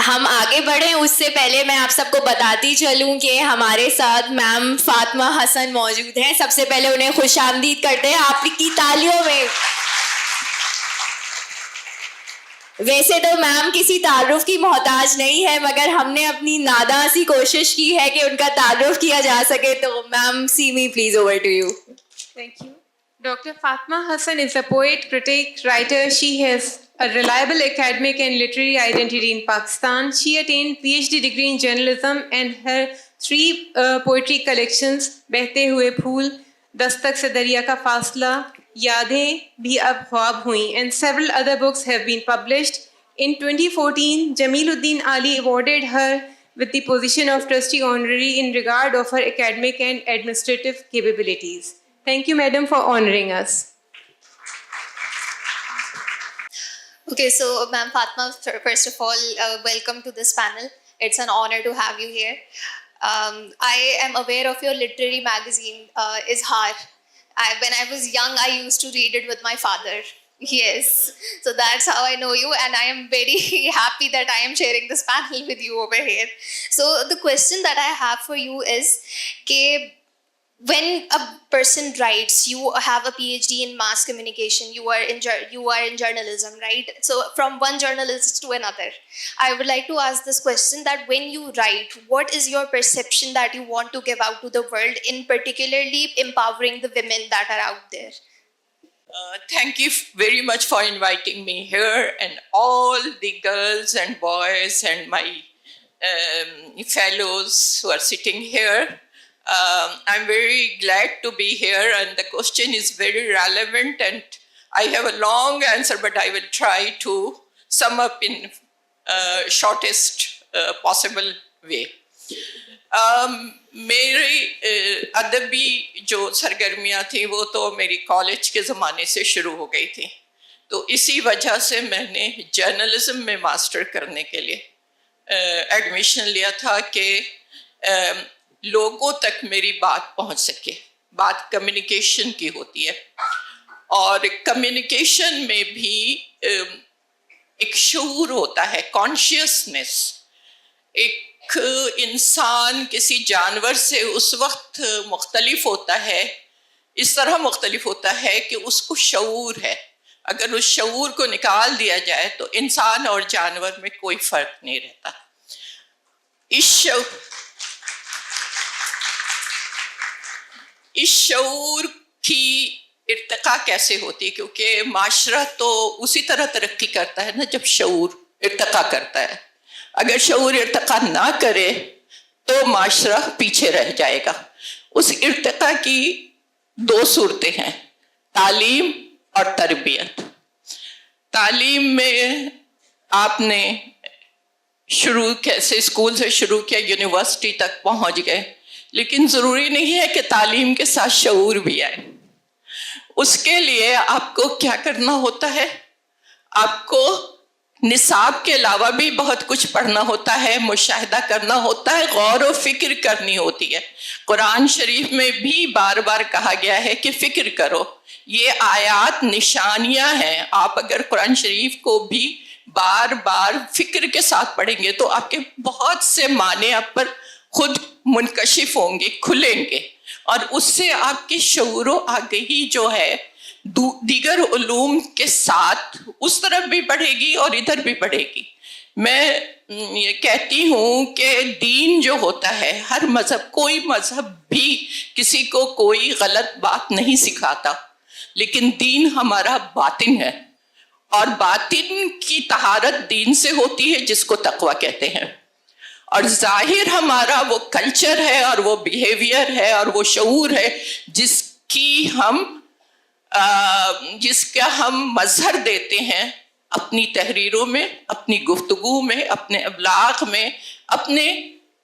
ہم آگے بڑھیں اس سے پہلے میں آپ سب کو بتاتی چلوں کہ ہمارے ساتھ میم فاطمہ حسن موجود ہیں. سب سے پہلے انہیں خوش آمدید کرتے ہیں آپ کی تالیوں میں. ویسے تو میم کسی تعارف کی محتاج نہیں ہے, مگر ہم نے اپنی ناداں سی کوشش کی ہے کہ ان کا تعارف کیا جا سکے. تو ma'am Seemi please over to you. Thank you. Dr. Fatma Hassan is a poet, critic, writer. She has a reliable academic and literary identity in Pakistan. She attained PhD degree in journalism and her 3 poetry collections, Behte Hue Phool, Dastak Se Darya Ka Fasla, Yaadein Bhi Ab Khwab Huin, and several other books have been published. In 2014, Jamiluddin Ali awarded her with the position of trustee honorary in regard of her academic and administrative capabilities. Thank you, madam, for honoring us. Okay, so Ma'am Fatma, first of all, welcome to this panel. It's an honor to have you here. I am aware of your literary magazine, Izhar. When I was young, I used to read it with my father. Yes, so that's how I know you, and I am very happy that I am sharing this panel with you over here. So the question that I have for you is, when a person writes, you have a PhD in mass communication, you are in journalism, right? So from one journalist to another, I would like to ask this question, that when you write, what is your perception that you want to give out to the world, in particularly empowering the women that are out there? Thank you very much for inviting me here, and all the girls and boys and my fellows who are sitting here. I'm very glad to be here, and the question is very relevant, and I have a long answer, but I will try to sum up in shortest possible way. میری ادبی جو سرگرمیاں تھیں وہ تو میری college کے زمانے سے شروع ہو گئی تھیں, تو اسی وجہ سے میں نے جرنلزم میں ماسٹر کرنے کے لیے ایڈمیشن لیا تھا کہ لوگوں تک میری بات پہنچ سکے. بات کمیونیکیشن کی ہوتی ہے, اور کمیونیکیشن میں بھی ایک شعور ہوتا ہے, کانشیسنس. ایک انسان کسی جانور سے اس وقت مختلف ہوتا ہے, اس طرح مختلف ہوتا ہے کہ اس کو شعور ہے. اگر اس شعور کو نکال دیا جائے تو انسان اور جانور میں کوئی فرق نہیں رہتا. اس شعور کی ارتقاء کیسے ہوتی, کیونکہ معاشرہ تو اسی طرح ترقی کرتا ہے نا جب شعور ارتقاء کرتا ہے. اگر شعور ارتقاء نہ کرے تو معاشرہ پیچھے رہ جائے گا. اس ارتقاء کی 2 صورتیں ہیں, تعلیم اور تربیت. تعلیم میں آپ نے شروع کیسے اسکول سے شروع کیا, یونیورسٹی تک پہنچ گئے, لیکن ضروری نہیں ہے کہ تعلیم کے ساتھ شعور بھی آئے. اس کے لیے آپ کو کیا کرنا ہوتا ہے, آپ کو نصاب کے علاوہ بھی بہت کچھ پڑھنا ہوتا ہے, مشاہدہ کرنا ہوتا ہے, غور و فکر کرنی ہوتی ہے. قرآن شریف میں بھی بار بار کہا گیا ہے کہ فکر کرو. یہ آیات نشانیاں ہیں. آپ اگر قرآن شریف کو بھی بار بار فکر کے ساتھ پڑھیں گے تو آپ کے بہت سے معنی آپ پر خود منکشف ہوں گے, کھلیں گے, اور اس سے آپ کی شعور و آگہی جو ہے دیگر علوم کے ساتھ اس طرف بھی بڑھے گی اور ادھر بھی بڑھے گی. میں یہ کہتی ہوں کہ دین جو ہوتا ہے, ہر مذہب, کوئی مذہب بھی کسی کو کوئی غلط بات نہیں سکھاتا, لیکن دین ہمارا باطن ہے, اور باطن کی طہارت دین سے ہوتی ہے جس کو تقویٰ کہتے ہیں, اور ظاہر ہمارا وہ کلچر ہے اور وہ بیہیویئر ہے اور وہ شعور ہے جس کا ہم مظہر دیتے ہیں اپنی تحریروں میں, اپنی گفتگو میں, اپنے ابلاغ میں, اپنے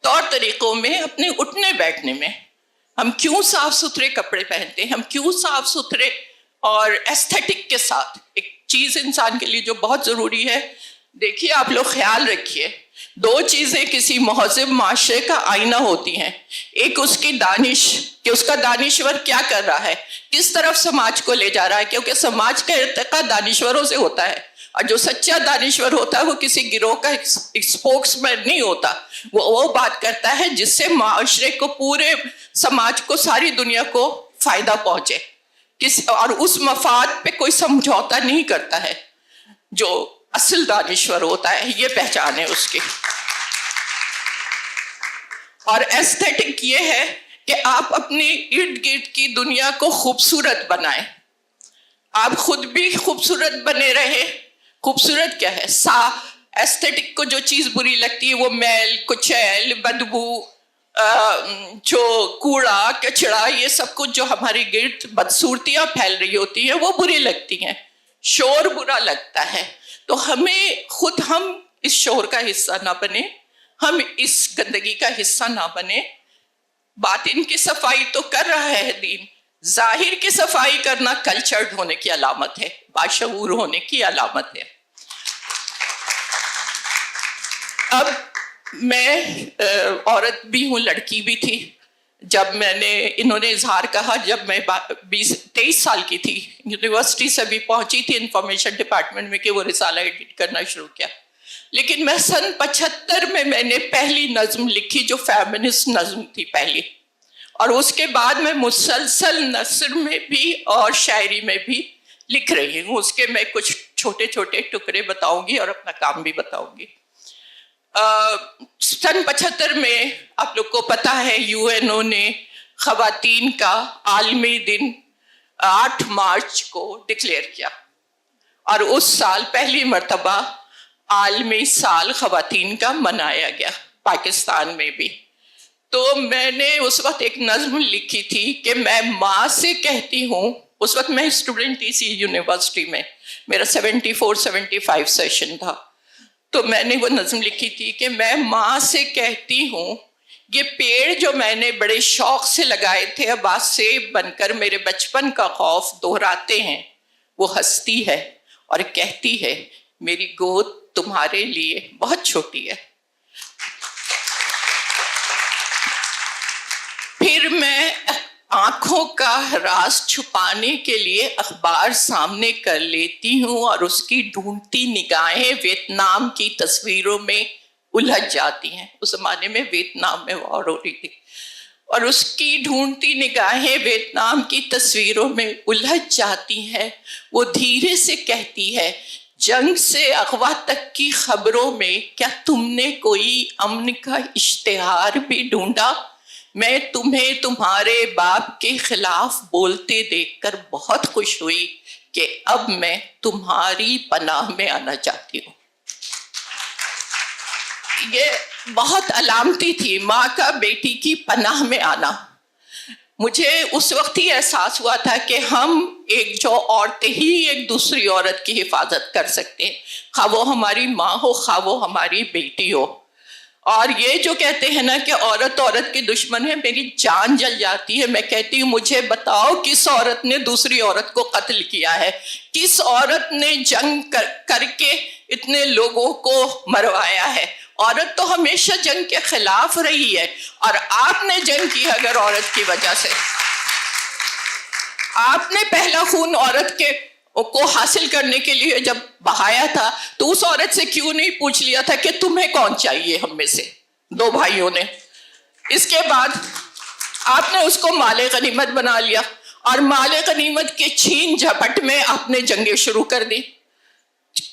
طور طریقوں میں, اپنے اٹھنے بیٹھنے میں. ہم کیوں صاف ستھرے کپڑے پہنتے ہیں, ہم کیوں صاف ستھرے اور ایستھیٹک کے ساتھ. ایک چیز انسان کے لیے جو بہت ضروری ہے, دیکھیے آپ لوگ خیال رکھیے, 2 چیزیں کسی مہذب معاشرے کا آئینہ ہوتی ہیں. ایک اس کی دانش, کہ اس کا دانشور کیا کر رہا ہے, کس طرف سماج کو لے جا رہا ہے, کیونکہ سماج کا ارتقاء دانشوروں سے ہوتا ہے. اور جو سچا دانشور ہوتا ہے وہ کسی گروہ کا اسپوکس مین نہیں ہوتا, وہ بات کرتا ہے جس سے معاشرے کو, پورے سماج کو, ساری دنیا کو فائدہ پہنچے, اور اس مفاد پہ کوئی سمجھوتا نہیں کرتا ہے. جو اصل دانشور ہوتا ہے یہ پہچان ہے اس کی. اور ایستھیٹک یہ ہے کہ آپ اپنی ارد گرد کی دنیا کو خوبصورت بنائیں, آپ خود بھی خوبصورت بنے رہے. خوبصورت کیا ہے؟ ایستھیٹک کو جو چیز بری لگتی ہے وہ میل کچیل, بدبو, جو کوڑا کچڑا, یہ سب کچھ جو ہماری گرد بدصورتیاں پھیل رہی ہوتی ہیں وہ بری لگتی ہیں, شور برا لگتا ہے. تو ہمیں خود ہم اس شور کا حصہ نہ بنے, ہم اس گندگی کا حصہ نہ بنے. باطن کی صفائی تو کر رہا ہے دین, ظاہر کی صفائی کرنا کلچرڈ ہونے کی علامت ہے, باشعور ہونے کی علامت ہے. اب میں عورت بھی ہوں, لڑکی بھی تھی. جب میں نے, انہوں نے اظہار کہا جب میں 23 سال کی تھی, یونیورسٹی سے بھی پہنچی تھی انفارمیشن ڈپارٹمنٹ میں کہ وہ رسالہ ایڈٹ کرنا شروع کیا. لیکن میں سن 75 میں نے پہلی نظم لکھی جو فیمنسٹ نظم تھی پہلی, اور اس کے بعد میں مسلسل نثر میں بھی اور شاعری میں بھی لکھ رہی ہوں. اس کے میں کچھ چھوٹے چھوٹے ٹکڑے بتاؤں گی اور اپنا کام بھی بتاؤں گی. سن 75 میں آپ لوگ کو پتا ہے یو این او نے خواتین کا عالمی دن 8 مارچ کو ڈکلیئر کیا, اور اس سال پہلی مرتبہ عالمی سال خواتین کا منایا گیا پاکستان میں بھی. تو میں نے اس وقت ایک نظم لکھی تھی کہ میں ماں سے کہتی ہوں, اس وقت میں اسٹوڈنٹ تھی سی یونیورسٹی میں, میرا 74-75 سیشن تھا. تو میں نے وہ نظم لکھی تھی کہ میں ماں سے کہتی ہوں یہ پیڑ جو میں نے بڑے شوق سے لگائے تھے اب آج سیب بن کر میرے بچپن کا خوف دہراتے ہیں. وہ ہنستی ہے اور کہتی ہے میری گود تمہارے لیے بہت چھوٹی ہے. پھر میں آنکھوں کا راز چھپانے کے لیے اخبار سامنے کر لیتی ہوں اور اس کی ڈھونڈتی نگاہیں ویتنام کی تصویروں میں الجھ جاتی ہیں. اس زمانے میں ویتنام میں وار ہو رہی تھی, اور اس کی ڈھونڈتی نگاہیں ویتنام کی تصویروں میں الجھ جاتی ہیں. وہ دھیرے سے کہتی ہے جنگ سے اغوا تک کی خبروں میں کیا تم نے کوئی امن کا اشتہار بھی ڈھونڈا؟ میں تمہیں تمہارے باپ کے خلاف بولتے دیکھ کر بہت خوش ہوئی کہ اب میں تمہاری پناہ میں آنا چاہتی ہوں. یہ بہت علامتی تھی, ماں کا بیٹی کی پناہ میں آنا. مجھے اس وقت ہی احساس ہوا تھا کہ ہم ایک جو عورتیں ہی ایک دوسری عورت کی حفاظت کر سکتے ہیں, خواہ وہ ہماری ماں ہو خواہ وہ ہماری بیٹی ہو. اور یہ جو کہتے ہیں نا کہ عورت عورت کی دشمن ہے, میری جان جل جاتی ہے. میں کہتی ہوں مجھے بتاؤ کس عورت نے دوسری عورت کو قتل کیا ہے, کس عورت نے جنگ کر کے اتنے لوگوں کو مروایا ہے. عورت تو ہمیشہ جنگ کے خلاف رہی ہے, اور آپ نے جنگ کی اگر عورت کی وجہ سے, آپ نے پہلا خون عورت کے کو حاصل کرنے کے لیے جب بہایا تھا تو اس عورت سے کیوں نہیں پوچھ لیا تھا کہ تمہیں کون چاہیے ہم میں سے, 2 بھائیوں نے. اس کے بعد آپ نے اس کو مال غنیمت بنا لیا, اور مال غنیمت کے چھین جھپٹ میں آپ نے جنگیں شروع کر دی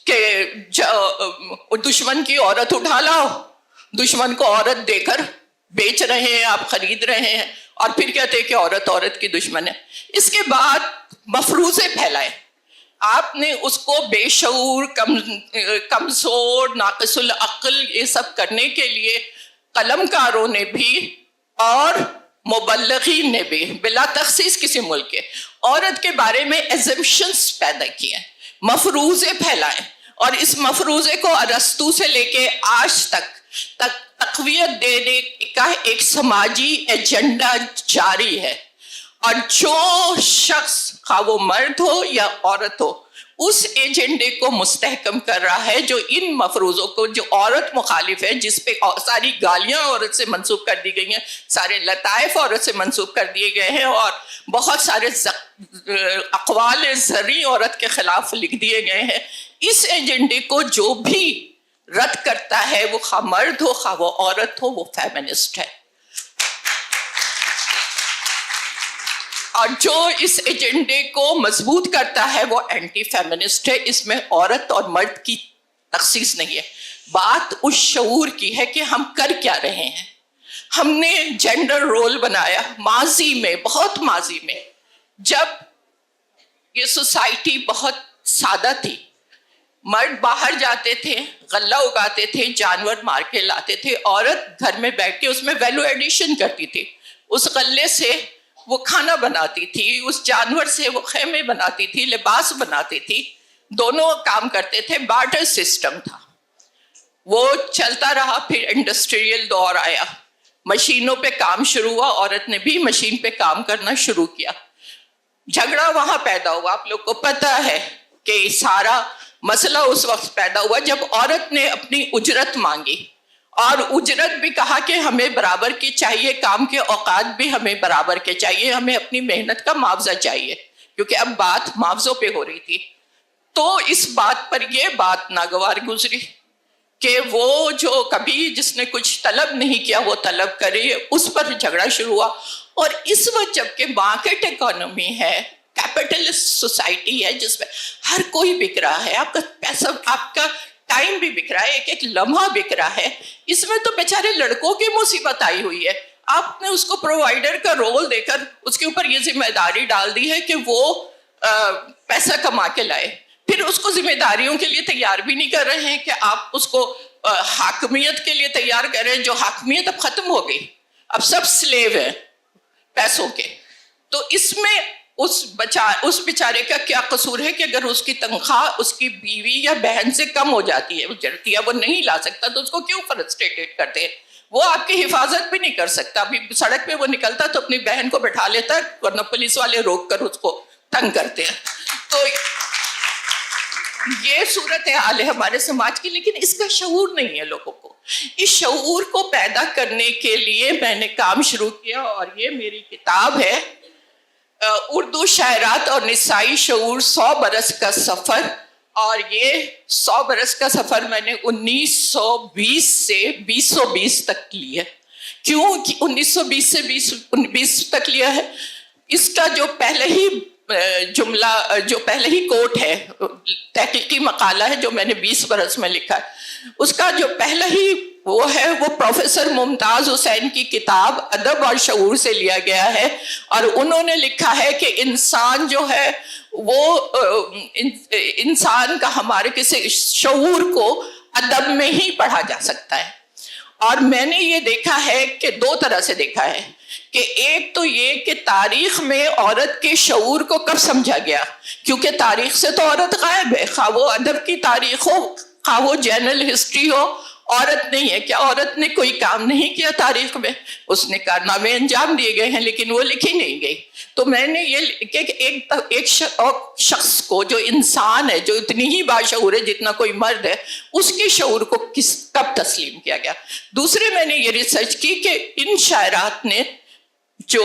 کہ دشمن کی عورت اٹھا لاؤ, دشمن کو عورت دے کر بیچ رہے ہیں آپ, خرید رہے ہیں, اور پھر کہتے ہیں کہ عورت عورت کی دشمن ہے. اس کے بعد مفروضے پھیلائے, آپ نے اس کو بے شعور, کمزور, ناقص العقل یہ سب کرنے کے لیے قلم کاروں نے بھی اور مبلغین نے بھی بلا تخصیص کسی ملک کے عورت کے بارے میں ایزمپشنز پیدا کیے, مفروضے پھیلائے, اور اس مفروضے کو ارسطو سے لے کے آج تک تقویت دینے کا ایک سماجی ایجنڈا جاری ہے. اور جو شخص خواہ وہ مرد ہو یا عورت ہو اس ایجنڈے کو مستحکم کر رہا ہے جو ان مفروضوں کو، جو عورت مخالف ہے، جس پہ ساری گالیاں عورت سے منسوب کر دی گئی ہیں، سارے لطائف عورت سے منسوب کر دیے گئے ہیں، اور بہت سارے اقوال زرعی عورت کے خلاف لکھ دیے گئے ہیں. اس ایجنڈے کو جو بھی رد کرتا ہے، وہ خواہ مرد ہو خواہ وہ عورت ہو، وہ فیمنسٹ ہے. اور جو اس ایجنڈے کو مضبوط کرتا ہے وہ اینٹی فیمنسٹ ہے. اس میں عورت اور مرد کی تخصیص نہیں ہے. بات اس شعور کی ہے کہ ہم کر کیا رہے ہیں. ہم نے جینڈر رول بنایا ماضی میں، بہت ماضی میں، جب یہ سوسائٹی بہت سادہ تھی. مرد باہر جاتے تھے، غلہ اگاتے تھے، جانور مار کے لاتے تھے، عورت گھر میں بیٹھ کے اس میں ویلو ایڈیشن کرتی تھی. اس غلے سے وہ کھانا بناتی تھی، اس جانور سے وہ خیمے بناتی تھی، لباس بناتی تھی، دونوں کام کرتے تھے. بارٹر سسٹم تھا، وہ چلتا رہا. پھر انڈسٹریل دور آیا، مشینوں پہ کام شروع ہوا، عورت نے بھی مشین پہ کام کرنا شروع کیا. جھگڑا وہاں پیدا ہوا. آپ لوگ کو پتہ ہے کہ سارا مسئلہ اس وقت پیدا ہوا جب عورت نے اپنی اجرت مانگی، اور اجرت بھی کہا کہ ہمیں برابر کی چاہیے، کام کے اوقات بھی ہمیں برابر کے چاہیے، ہمیں اپنی محنت کا معاوضہ چاہیے، کیونکہ اب بات معاوضوں پہ ہو رہی تھی. تو اس بات پر یہ بات ناگوار گزری کہ وہ جو کبھی جس نے کچھ طلب نہیں کیا وہ طلب کرے، اس پر جھگڑا شروع ہوا. اور اس وقت جب کہ مارکیٹ اکانومی ہے، کیپٹلسٹ سوسائٹی ہے، جس میں ہر کوئی بک رہا ہے، آپ کا پیسہ، آپ کا ٹائم بھی بک رہا ہے، ایک ایک لمحہ بک رہا ہے. اس میں تو بیچارے لڑکوں کی مصیبت آئی ہوئی ہے. آپ نے اس کو پرووائڈر کا رول دے کر اس کے اوپر یہ ذمہ داری ڈال دی ہے کہ وہ پیسہ کما کے لائے. پھر اس کو ذمہ داریوں کے لیے تیار بھی نہیں کر رہے ہیں کہ آپ اس کو حاکمیت کے لیے تیار کر رہے ہیں، جو حاکمیت اب ختم ہو گئی. اب سب سلیو ہیں پیسوں کے. تو اس میں اس بیچارے کا کیا قصور ہے کہ اگر اس کی تنخواہ اس کی بیوی یا بہن سے کم ہو جاتی ہے، اجرتی ہے، وہ نہیں لا سکتا، تو اس کو کیوں فرسٹریٹڈ کرتے ہیں؟ وہ آپ کی حفاظت بھی نہیں کر سکتا. ابھی سڑک پہ وہ نکلتا تو اپنی بہن کو بٹھا لیتا، ورنہ پولیس والے روک کر اس کو تنگ کرتے ہیں. تو یہ صورتحال ہے ہمارے سماج کی، لیکن اس کا شعور نہیں ہے لوگوں کو. اس شعور کو پیدا کرنے کے لیے میں نے کام شروع کیا، اور یہ میری کتاب ہے، اردو شاعرات اور نسائی شعور 100 برس کا سفر. اور یہ 100 برس کا سفر میں نے 1920 سے 2020 تک لیا. کیوں 1920 سے 2020 تک لیا ہے؟ اس کا جو پہلے ہی جملہ، جو پہلے ہی کوٹ ہے، تحقیقی مقالہ ہے جو میں نے 20 برس میں لکھا ہے، اس کا جو پہلا ہی وہ ہے، وہ پروفیسر ممتاز حسین کی کتاب ادب اور شعور سے لیا گیا ہے. اور انہوں نے لکھا ہے کہ انسان جو ہے وہ انسان کا ہمارے کسی شعور کو ادب میں ہی پڑھا جا سکتا ہے. اور میں نے یہ دیکھا ہے کہ دو طرح سے دیکھا ہے، کہ ایک تو یہ کہ تاریخ میں عورت کے شعور کو کب سمجھا گیا، کیونکہ تاریخ سے تو عورت غائب ہے، خواہ وہ ادب کی تاریخ ہو خواہ وہ جنرل ہسٹری ہو، عورت نہیں ہے. کیا عورت نے کوئی کام نہیں کیا تاریخ میں؟ اس نے کارنامے انجام دیے گئے ہیں، لیکن وہ لکھی نہیں گئی. تو میں نے یہ کہ ایک شخص کو جو انسان ہے، جو اتنی ہی باشعور ہے جتنا کوئی مرد ہے، اس کے شعور کو کب تسلیم کیا گیا. دوسرے میں نے یہ ریسرچ کی کہ ان شاعرات نے جو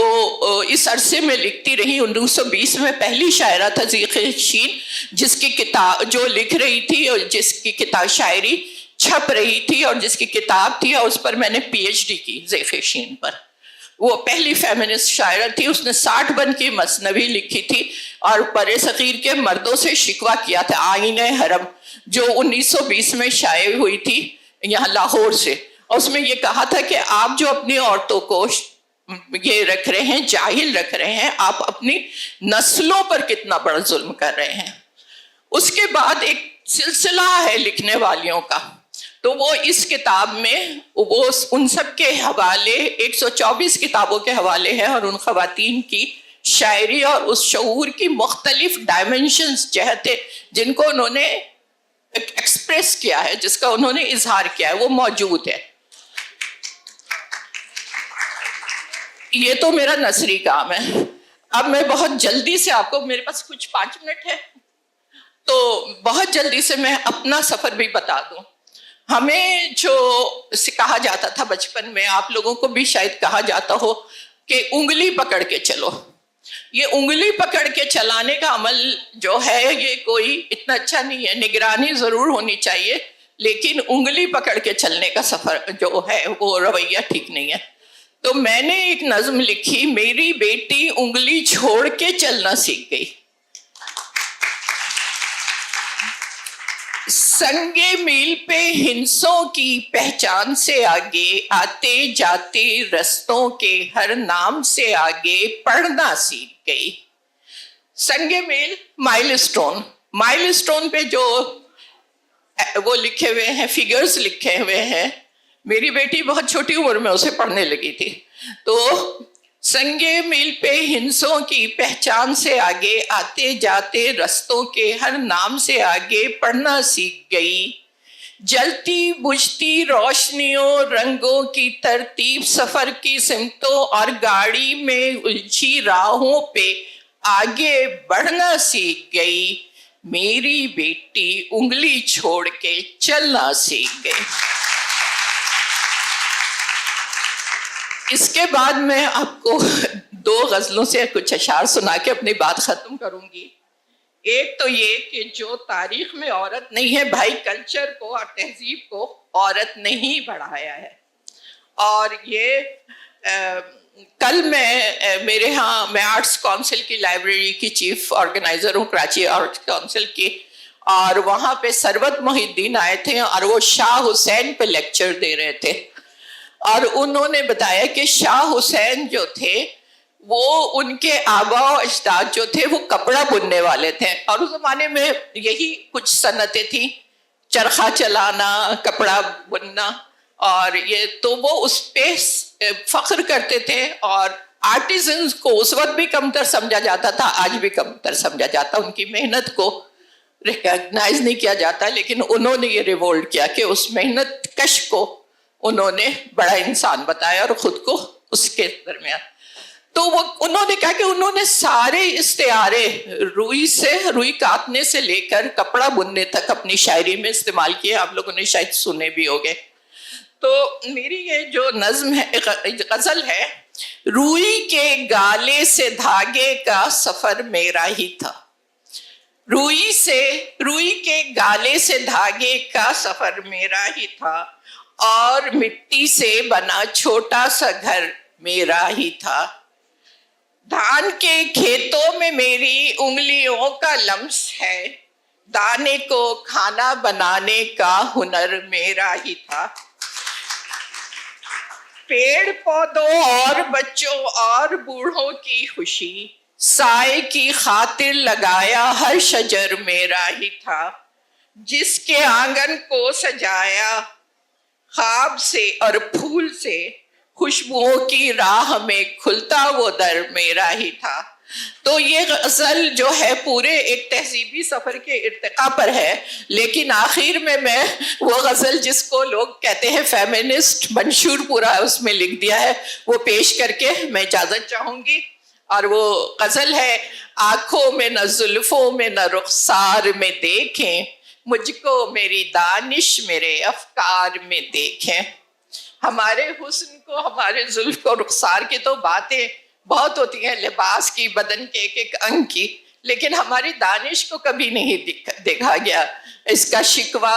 اس عرصے میں لکھتی رہی، 1920 میں پہلی شاعرہ تھا زیخ شین، جس کی کتاب جو لکھ رہی تھی اور جس کی کتاب شاعری چھپ رہی تھی اور جس کی کتاب تھی، اور اس پر میں نے PhD کی زیخ شین پر. وہ پہلی فیمنسٹ شاعرہ تھی. اس نے 60 بند کی مثنوی لکھی تھی اور برِ صغیر کے مردوں سے شکوہ کیا تھا. آئینِ حرم جو 1920 میں شائع ہوئی تھی یہاں لاہور سے، اور اس میں یہ کہا تھا کہ آپ جو اپنی عورتوں کو یہ رکھ رہے ہیں، جاہل رکھ رہے ہیں، آپ اپنی نسلوں پر کتنا بڑا ظلم کر رہے ہیں. اس کے بعد ایک سلسلہ ہے لکھنے والیوں کا، تو وہ اس کتاب میں وہ ان سب کے حوالے 124 کتابوں کے حوالے ہیں، اور ان خواتین کی شاعری اور اس شعور کی مختلف ڈائمنشنز، جہتیں جن کو انہوں نے ایکسپریس کیا ہے، جس کا انہوں نے اظہار کیا ہے، وہ موجود ہے. یہ تو میرا نثری کام ہے. اب میں بہت جلدی سے آپ کو، میرے پاس کچھ 5 منٹ ہے، تو بہت جلدی سے میں اپنا سفر بھی بتا دوں. ہمیں جو کہا جاتا تھا بچپن میں, آپ لوگوں کو بھی شاید کہا جاتا ہو کہ انگلی پکڑ کے چلو. یہ انگلی پکڑ کے چلانے کا عمل جو ہے یہ کوئی اتنا اچھا نہیں ہے. نگرانی ضرور ہونی چاہیے, لیکن انگلی پکڑ کے چلنے کا سفر جو ہے وہ رویہ ٹھیک نہیں ہے. تو میں نے ایک نظم لکھی, میری بیٹی انگلی چھوڑ کے چلنا سیکھ گئی. سنگے میل پہ ہنسوں کی پہچان سے آگے, آتے جاتے رستوں کے ہر نام سے آگے پڑھنا سیکھ گئی. سنگے میل مائل اسٹون پہ جو وہ لکھے ہوئے ہیں, فگرز لکھے ہوئے ہیں, میری بیٹی بہت چھوٹی عمر میں اسے پڑھنے لگی تھی. تو سنگے میل پہ ہنسوں کی پہچان سے آگے, آتے جاتے رستوں کے ہر نام سے آگے پڑھنا سیکھ گئی. جلتی بجھتی روشنیوں رنگوں کی ترتیب سفر کی سمتوں اور گاڑی میں الجھی راہوں پہ آگے بڑھنا سیکھ گئی. میری بیٹی انگلی چھوڑ کے چلنا سیکھ گئی. اس کے بعد میں آپ کو 2 غزلوں سے کچھ اشعار سنا کے اپنی بات ختم کروں گی. ایک تو یہ کہ جو تاریخ میں عورت نہیں ہے بھائی, کلچر کو اور تہذیب کو عورت نہیں بڑھایا ہے. اور یہ کل میرے ہاں میں آرٹس کونسل کی لائبریری کی چیف آرگنائزر ہوں, کراچی آرٹس کونسل کی, اور وہاں پہ سروت محی الدین آئے تھے اور وہ شاہ حسین پہ لیکچر دے رہے تھے. اور انہوں نے بتایا کہ شاہ حسین جو تھے وہ ان کے آباء و اجداد جو تھے وہ کپڑا بننے والے تھے, اور اس زمانے میں یہی کچھ صنعتیں تھیں, چرخہ چلانا, کپڑا بننا, اور یہ تو وہ اس پہ فخر کرتے تھے. اور آرٹیزنز کو اس وقت بھی کمتر سمجھا جاتا تھا, آج بھی کمتر سمجھا جاتا, ان کی محنت کو ریکگنائز نہیں کیا جاتا. لیکن انہوں نے یہ ریوولٹ کیا کہ اس محنت کش کو انہوں نے بڑا انسان بتایا اور خود کو اس کے درمیان. تو وہ انہوں نے کہا کہ انہوں نے سارے استعارے روئی کاٹنے سے لے کر کپڑا بننے تک اپنی شاعری میں استعمال کیے. آپ لوگوں نے شاید سنے بھی ہوگے. تو میری یہ جو نظم ہے, غزل ہے, روئی کے گالے سے دھاگے کا سفر میرا ہی تھا. روئی کے گالے سے دھاگے کا سفر میرا ہی تھا, اور مٹی سے بنا چھوٹا سا گھر میرا ہی تھا. دھان کے کھیتوں میں میری انگلیوں کا لمس ہے, دانے کو کھانا بنانے کا ہنر میرا ہی تھا. پیڑ پودوں اور بچوں اور بوڑھوں کی خوشی, سائے کی خاطر لگایا ہر شجر میرا ہی تھا. جس کے آنگن کو سجایا خواب سے اور پھول سے, خوشبوؤں کی راہ میں کھلتا وہ در میرا ہی تھا. تو یہ غزل جو ہے پورے ایک تہذیبی سفر کے ارتقاء پر ہے, لیکن آخر میں وہ غزل جس کو لوگ کہتے ہیں فیمنسٹ منشور پورا اس میں لکھ دیا ہے, وہ پیش کر کے میں اجازت چاہوں گی. اور وہ غزل ہے, آنکھوں میں نہ زلفوں میں نہ رخسار میں دیکھیں, مجھ کو میری دانش میرے افکار میں دیکھیں. ہمارے حسن کو, ہمارے زلف و رخسار کی تو باتیں بہت ہوتی ہیں, لباس کی, بدن کے ایک ایک انگ کی, لیکن ہماری دانش کو کبھی نہیں دیکھا گیا. اس کا شکوہ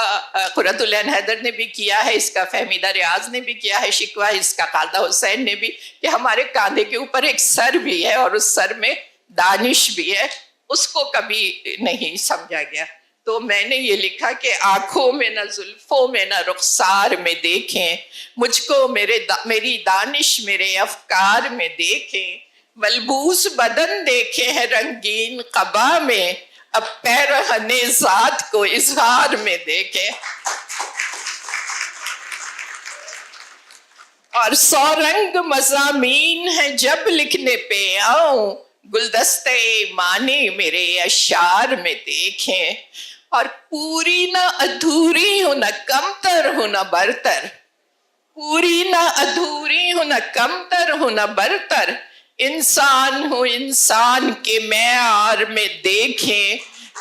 قرۃ العین حیدر نے بھی کیا ہے, اس کا فہمیدہ ریاض نے بھی کیا ہے شکوہ, اس کا خالدہ حسین نے بھی, کہ ہمارے کاندھے کے اوپر ایک سر بھی ہے اور اس سر میں دانش بھی ہے, اس کو کبھی نہیں سمجھا گیا. تو میں نے یہ لکھا کہ آنکھوں میں نہ زلفوں میں نہ رخسار میں دیکھیں, مجھ کو میری دانش میرے افکار میں دیکھیں, ملبوس بدن دیکھے ہیں رنگین قبا میں, اب پیرہن ذات کو اظہار میں دیکھیں. اور 100 رنگ مضامین ہیں جب لکھنے پہ آؤں, گلدستے معنی میرے اشعار میں دیکھیں. اور پوری نہ ادھوری ہوں نہ کمتر ہوں نہ برتر, پوری نہ ادھوری ہوں نہ کمتر ہوں نہ برتر, انسان ہوں انسان کے معیار میں دیکھیں.